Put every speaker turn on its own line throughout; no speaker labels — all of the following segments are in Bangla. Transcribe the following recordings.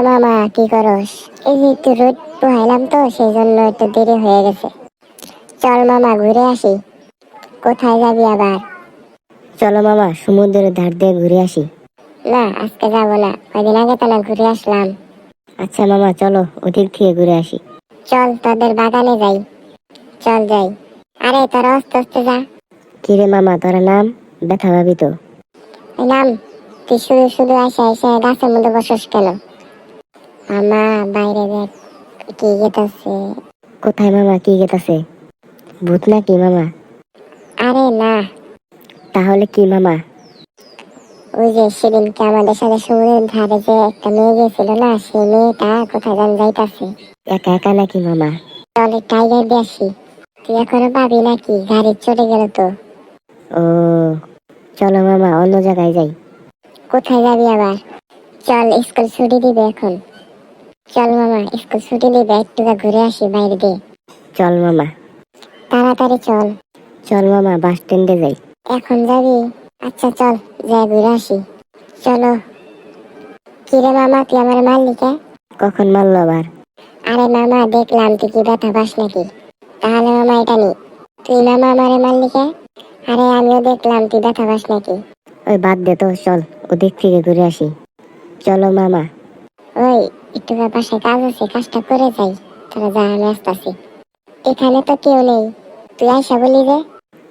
মামা কি করস? এই যে একটু রোদ পোহাইলাম তো, সেই জন্য একটু দেরি হয়ে গেছে। চল মামা ঘুরে আসি। কোথায় যাবি আবার?
চলো মামা, সমুদ্রের ধার দিয়ে ঘুরে আসি।
না, আজকে যাবো না, কয়দিন আগে তো না ঘুরে আসলাম।
আচ্ছা মামা, চলো ওদিক থেকে ঘুরে আসি।
চল তোদের বাগানে যাই। চল যাই। আরে তোরা আস্তে আস্তে যা।
কিরে মামা, তোরা নাম, ব্যথা পাবি তো।
নাম। তুই শুধু শুধু আসে এসে গাছের মধ্যে বসস কেন? মামা বাইরে দেখ কি গেতাছে।
কোথায় মামা, কি গেতাছে? ভূত নাকি মামা?
আরে না,
তাহলে কি মামা?
ওই যে সেদিনকে আমাদের সাথে সমুদ্রের ধারে যে একটা মেয়ে গেছিল না, সেই মেয়েটা কোথায় যেন যাইতাছে।
একা একা নাকি মামা?
চল টাইগার দিয়ে আসি। তুই এখনো পাবি নাকি? গাড়ি চলে গেল তো।
ও, চলো মামা অন্য জায়গায় যাই।
কোথায় যাবি আবার? চল, স্কুল ছুটি দিবে এখন। চল মামা, স্কুল ছুটি দিবে, একটু ঘুরে আসি বাইরে দিয়ে।
চল মামা।
তাড়াতাড়ি চল।
চল মামা, বাস স্ট্যান্ডে যাই।
এখন যাবি? আচ্ছা চল, যাই ঘুরে আসি। চলো। কিরে মামা, তুই আমার মারলি কে?
কখন মারলো আবার?
আরে মামা, দেখলাম তুই কি ব্যথা পাস নাকি। তাহলে মামা এটা নি। তুই মামা আমারে মারলি কে? আরে আমিও দেখলাম তুই ব্যথা পাস নাকি।
ওই বাদ দে তো, চল ওদিক থেকে ঘুরে আসি। চলো মামা।
ওই, একটু বাসায় কাজ আছে, কাজটা করে যাই। তোরা যা, আমি আসতেছি। এখানে তো কেউ নেই, তুই আইসা বলি যে।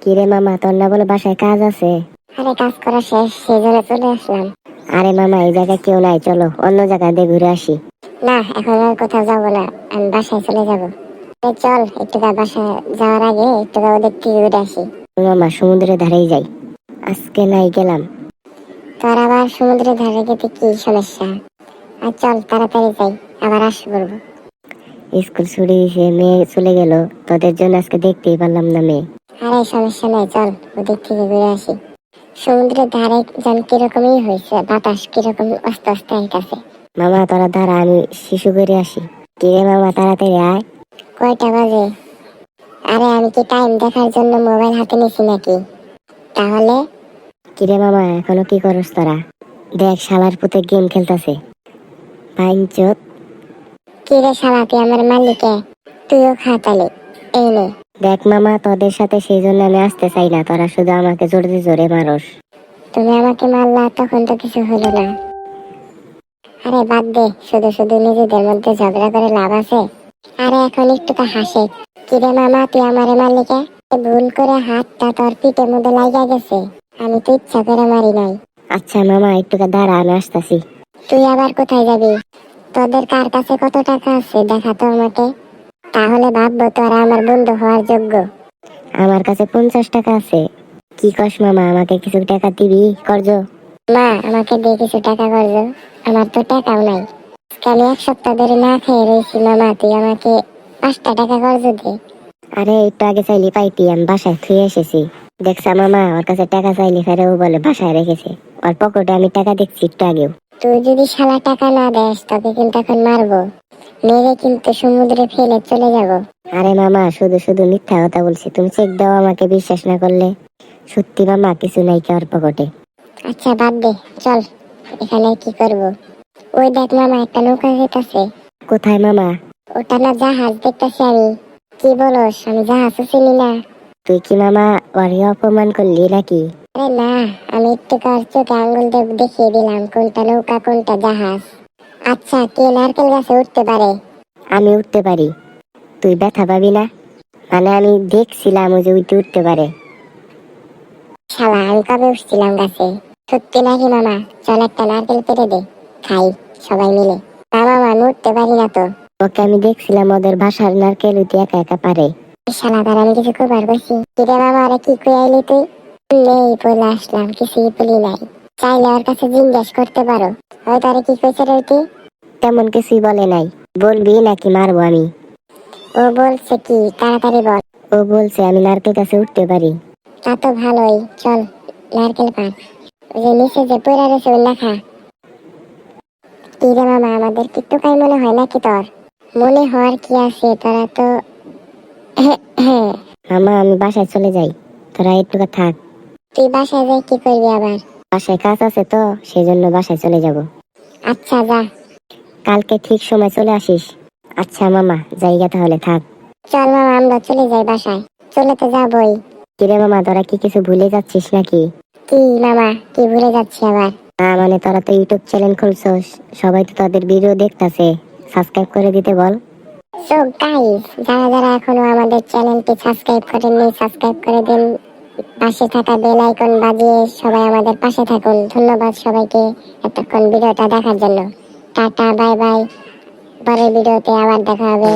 কিরে মামা, তোর না বলে বাসায় কাজ আছে?
আরে কাজ করা শেষ, সেই জন্য চলে আসলাম।
আরে মামা, এই জায়গায় কেউ নাই, চলো অন্য জায়গায় দিয়ে ঘুরে আসি।
না, এখন আর কোথাও যাবো না, আমি বাসায় চলে যাবো। চল, একটু বাসায় যাওয়ার আগে একটু ওদের থেকে ঘুরে আসি।
মামা সমুদ্রের ধারেই যাই, আজকে নাই গেলাম।
তোর আবার সমুদ্রের ধারে যেতে কি সমস্যা? আর চল তাড়াতাড়ি যাই, আবার আসবো বলবো।
স্কুল ছুটি দিয়েছে, মেয়ে চলে গেল, তোদের জন্য আজকে দেখতেই পারলাম না মেয়ে।
আরে সমস্যা নেই, চল ওদিক থেকে ঘুরে আসি। সমুদ্রের ধারে যেন কিরকমই হয়েছে, বাতাস কিরকম আস্তে আস্তে আইতাছে।
মামা তোরা দাঁড়া, আমি শিশু করে আসি। কিরে মামা, তাড়াতাড়ি আয়।
কয়টা বাজে? আরে আমি কি টাইম দেখার জন্য মোবাইল হাতে নিছি নাকি? তাহলে?
কিরে মামা, এখনো কি করস তোরা? দেখ শালার পুতে গেম খেলতাছে, পাইনচোদ।
কিরে শালা, তুই আমার মালিকে? তুইও খা তালে, এই নে।
দেখ মামা, তোদের সাথে সেই জন্য আমি আসতে চাই না, তোরা শুধু আমাকে জোরে জোরে মারস।
তুমি আমাকে মারলা, তখন তো কিছু হলো না। আরে বাদ দে, শুধু শুধু নিজেদের মধ্যে ঝগড়া করে লাভ আছে? আরে এখন একটু তো হাসে। কিরে মামা, তুই আমারে মারলি কে? ভুল করে হাতটা তোর পিঠের মধ্যে লাগা গেছে, আমি তো ইচ্ছা করে মারি নাই।
আচ্ছা মামা, একটু দাঁড়া, আমি আসতাছি।
তুই আবার কোথায় যাবি? তোদের কার কাছে কত টাকা আছে দেখা তো আমাকে, তাহলে ভাববো তোরা আমার বন্ধু হওয়ার যোগ্য।
আমার কাছে 50 টাকা আছে। কি কস মামা, আমাকে কিছু টাকা দিবি করজ?
মা, আমাকে দিয়ে কিছু টাকা করছো? আমার তো টাকাও নাই। আমি 1 সপ্তাহ ধরে না খেয়ে রয়েছি মামা, তুই আমাকে 5টা টাকা করছো দে।
আরে একটু আগে চাইলি পাইতি, আমি বাসায় থুয়ে এসেছি। দেখছা মামা, ওর কাছে টাকা চাইলি ফেরে ও বলে বাসায় রেখেছে। ওর পকেটে আমি টাকা দেখছি একটু আগেও।
তুই যদি শালা টাকা না দেস, তোকে কিন্তু এখন মারবো, মেরে কিন্তু সমুদ্রে ফেলে চলে যাব।
আরে মামা, শুধু শুধু মিথ্যা কথা বলছি, তুমি চেক দাও আমাকে, বিশ্বাস না করলে। সত্যি মামা, কিছু নাই কি ওর পকেটে।
আচ্ছা বাদ দে, চল। এখানে কি করব? ওই দেখ মামা, একটা নৌকা যেতেছে।
কোথায় মামা?
ওটা না জাহাজ দেখতেছি আমি। কি বলস, আমি জাহাজ চিনি না।
তুই কি মামা ওরে অপমান করলি নাকি?
আরে না, আমি একটু কার চোখে আঙ্গুল দিয়ে দেখিয়ে দিলাম কোনটা নৌকা কোনটা জাহাজ। আচ্ছা, কে নারকেল গাছে উঠতে পারে?
আমি উঠতে পারি। তুই ব্যথা পাবি না? মানে আমি দেখছিলাম ওই যে উঠতে পারে।
শালা, আমি কবে উঠছিলাম গাছে? সত্যি নাকি মামা? চল একটা নারকেল পেড়ে দে, খাই সবাই মিলে। না মামা, আমি উঠতে পারি না তো।
ওকে আমি দেখছিলাম ওদের ভাষার নারকেল উঠে একা একা পারে।
শালা, তার আমি কিছু কবার কইছি? কিরে মামা, আরে কি কই আইলি তুই? নেই বলে আসলাম, কিছুই বলি নাই। চাইলে ওর কাছে জিজ্ঞেস করতে পারো, হয়তো আরে কি কইছে রে তুই।
তেমন কিছুই বলে নাই। বলবি নাকি মারবো আমি?
ও বলছে কি, তাড়াতাড়ি বল।
ও বলছে আমি নারকেল গাছে উঠতে পারি।
তা তো ভালোই, চল নারকেল পার। ওই যে নিচে যে পড়ে রয়েছে ওই লেখা। কি রে মামা, আমাদের কি টোকাই মনে হয় নাকি তোর? মনে হওয়ার কি আছে, তোরা তো
মামা আমি বাসায় চলে যাই, তোরা একটু থাক।
তুই বাসায় যাই কি করবি আবার?
বাসায় কাজ আছে তো, সেই জন্য বাসায় চলে যাব।
আচ্ছা যা।
কালকে ঠিক সময় চলে আসিস। আচ্ছা মামা, জায়গা তাহলে থাক।
চল মামা আমরা চলে যাই বাসায়। চলে তো যাবই।
কিরে মামা, তোরা কি কিছু ভুলে যাচ্ছিস নাকি?
কি মামা, কি ভুলে যাচ্ছি আবার?
না মানে তোরা তো ইউটিউব চ্যানেল খুলছস, সবাই তো তাদের ভিডিও দেখতাছে, সাবস্ক্রাইব করে দিতে বল।
সো গাইস, যারা যারা এখনো আমাদের চ্যানেলটি সাবস্ক্রাইব করেননি সাবস্ক্রাইব করে দিন। পাশে থাকা বেল আইকন বাজিয়ে সবাই আমাদের পাশে থাকুন। ধন্যবাদ সবাইকে এতক্ষণ ভিডিওটা দেখার জন্য। Tata, bye bye. পরের ভিডিওতে আবার দেখা হবে।